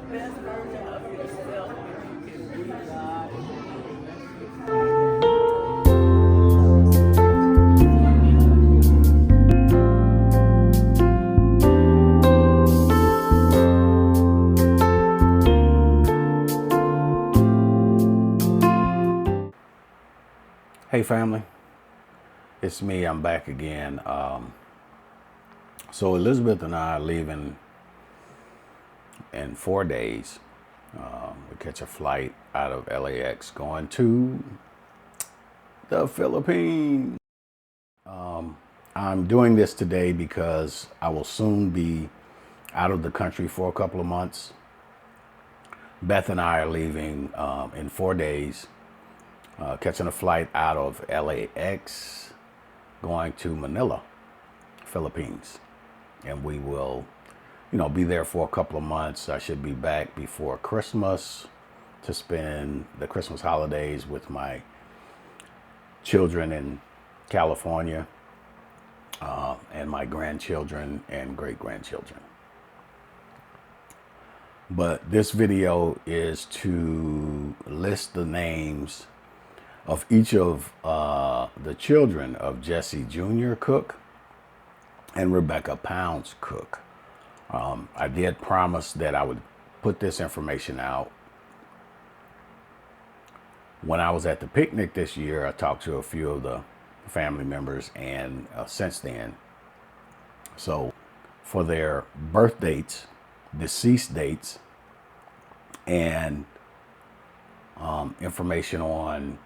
best version of yourself if you can be God. Hey family, it's me. I'm back again. So Elizabeth and I are leaving in 4 days. We catch a flight out of LAX going to the Philippines. I'm doing this today because I will soon be out of the country for a couple of months. Beth and I are leaving in 4 days, catching a flight out of LAX, going to Manila, Philippines. And we will, be there for a couple of months. I should be back before Christmas to spend the Christmas holidays with my children in California, and my grandchildren and great-grandchildren. But this video is to list the names of each of the children of Jessie Jr. Cook and Rebecca Pounds Cook. I did promise that I would put this information out. When I was at the picnic this year, I talked to a few of the family members, and since then, so for their birth dates, deceased dates, and information on,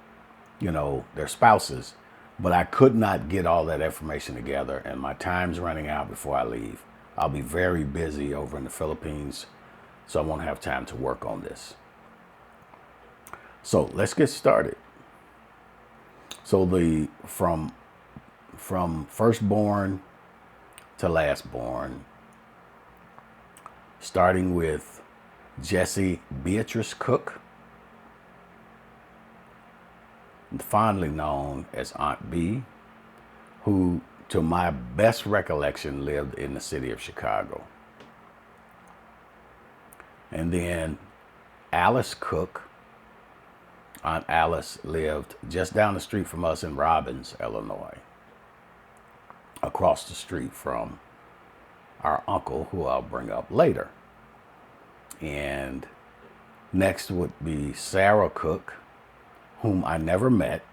their spouses, but I could not get all that information together, and my time's running out before I leave. I'll be very busy over in the Philippines, so I won't have time to work on this. So let's get started. So from firstborn to lastborn, starting with Jessie Beatrice Cook, fondly known as Aunt B, who, to my best recollection, lived in the city of Chicago. And then Alice Cook. Aunt Alice lived just down the street from us in Robbins, Illinois, across the street from our uncle, who I'll bring up later. And next would be Sarah Cook, whom I never met,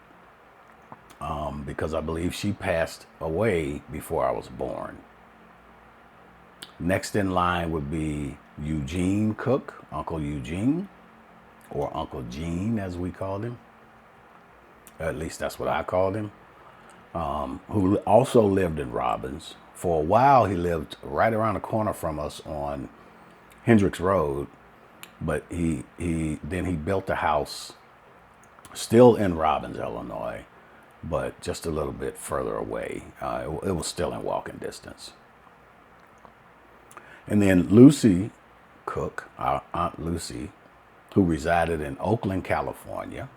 because I believe she passed away before I was born. Next in line would be Eugene Cook, Uncle Eugene, or Uncle Gene as we called him. At least that's what I called him. Who also lived in Robbins. For a while he lived right around the corner from us on Hendricks Road, but he built a house still in Robbins, Illinois, but just a little bit further away. It was still in walking distance. And then Lucy Cook, our Aunt Lucy, who resided in Oakland, California.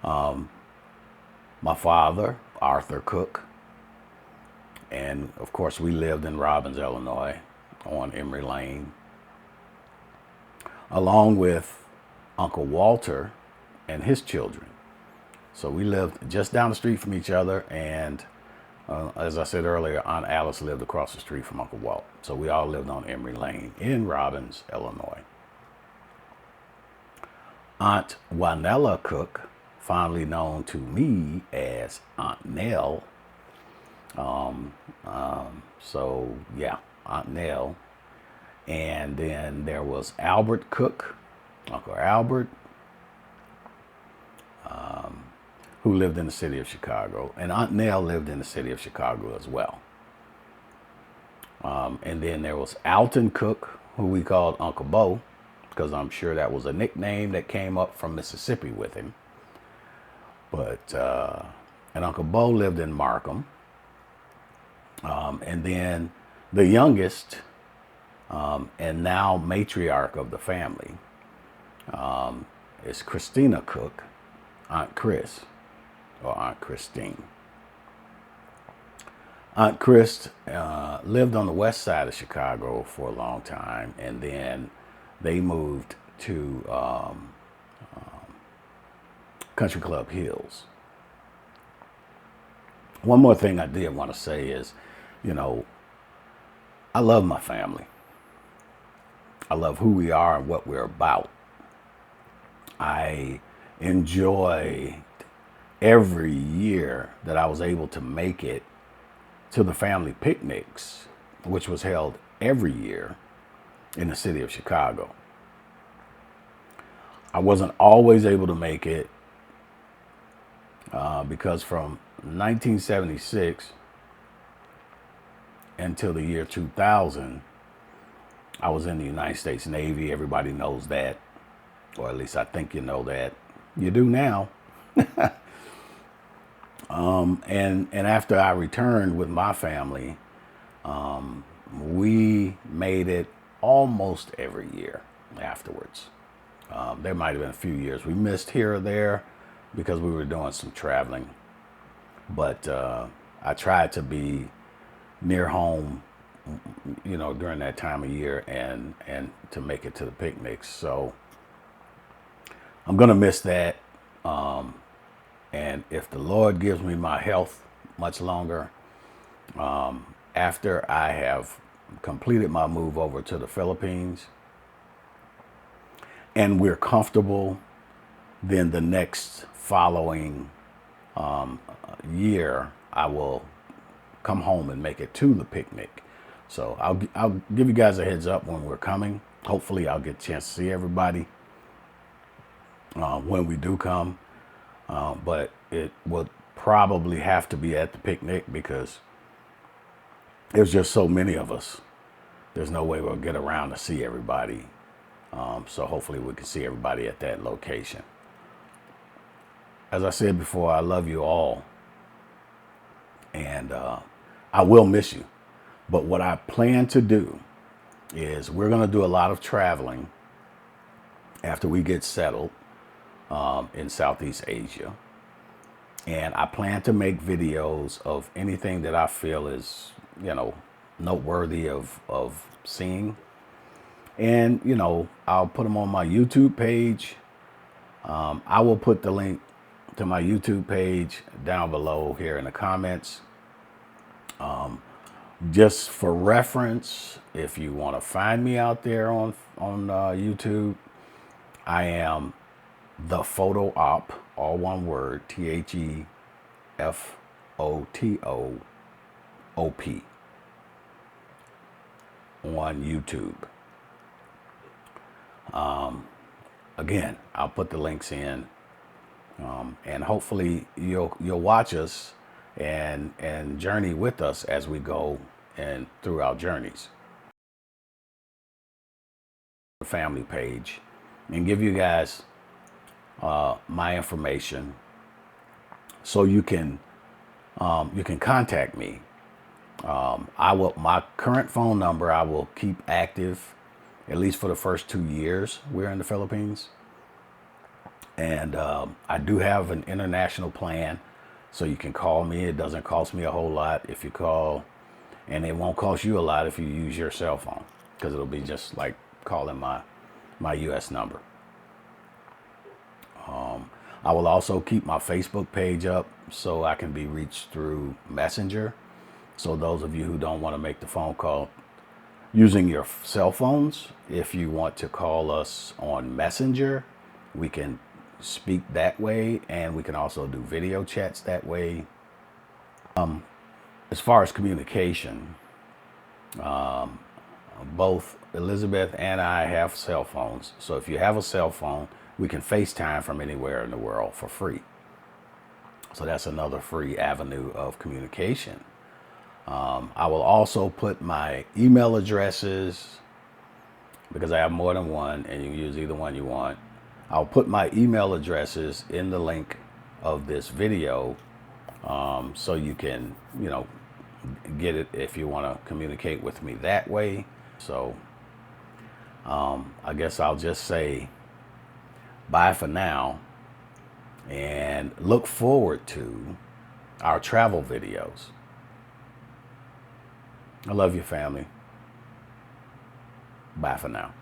My father, Arthur Cook, and of course we lived in Robbins, Illinois, on Emory Lane, along with Uncle Walter and his children. So we lived just down the street from each other, and as I said earlier, Aunt Alice lived across the street from Uncle Walt. So we all lived on Emory Lane in Robbins, Illinois. Aunt Wanella Cook, fondly known to me as Aunt Nell. So yeah, Aunt Nell. And then there was Albert Cook, Uncle Albert, who lived in the city of Chicago. And Aunt Nell lived in the city of Chicago as well. And then there was Alton Cook, who we called Uncle Bo, because I'm sure that was a nickname that came up from Mississippi with him. But, and Uncle Bo lived in Markham. And then the youngest, and now matriarch of the family, is Christina Cook, Aunt Chris, or Aunt Christine. Aunt Chris lived on the west side of Chicago for a long time, and then they moved to Country Club Hills. One more thing I did want to say is, you know, I love my family. I love who we are and what we're about. I enjoy every year that I was able to make it to the family picnics, which was held every year in the city of Chicago. I wasn't always able to make it because from 1976 until the year 2000, I was in the United States Navy. Everybody knows that, or at least I think you know that. You do now. And after I returned with my family, we made it almost every year afterwards. There might have been a few years we missed here or there because we were doing some traveling. But I tried to be near home, you know, during that time of year and to make it to the picnics. So I'm going to miss that. And if the Lord gives me my health much longer, after I have completed my move over to the Philippines and we're comfortable, then the next following year, I will come home and make it to the picnic. So I'll give you guys a heads up when we're coming. Hopefully I'll get a chance to see everybody when we do come. But it would probably have to be at the picnic because there's just so many of us. There's no way we'll get around to see everybody. So hopefully we can see everybody at that location. As I said before, I love you all. And I will miss you. But what I plan to do is we're going to do a lot of traveling after we get settled in Southeast Asia. And I plan to make videos of anything that I feel is, you know, noteworthy of seeing. And, you know, I'll put them on my YouTube page. I will put the link to my YouTube page down below here in the comments. Just for reference, if you want to find me out there on YouTube, I am The Photo Op, all one word, TheFotoop, on YouTube. Again, I'll put the links in, and hopefully you'll watch us and journey with us as we go and through our journeys. The family page, and give you guys my information so you can contact me. My current phone number I will keep active at least for the first 2 years we're in the Philippines. And I do have an international plan, so you can call me. It doesn't cost me a whole lot if you call, and it won't cost you a lot if you use your cell phone, because it'll be just like calling my US number. I will also keep my Facebook page up so I can be reached through Messenger. So those of you who don't want to make the phone call using your cell phones, if you want to call us on Messenger, we can speak that way, and we can also do video chats that way. As far as communication, both Elizabeth and I have cell phones. So if you have a cell phone, we can FaceTime from anywhere in the world for free. So that's another free avenue of communication. I will also put my email addresses, because I have more than one and you can use either one you want. I'll put my email addresses in the link of this video, so you can, you know, get it if you want to communicate with me that way. So I guess I'll just say bye for now, and look forward to our travel videos. I love your family. Bye for now.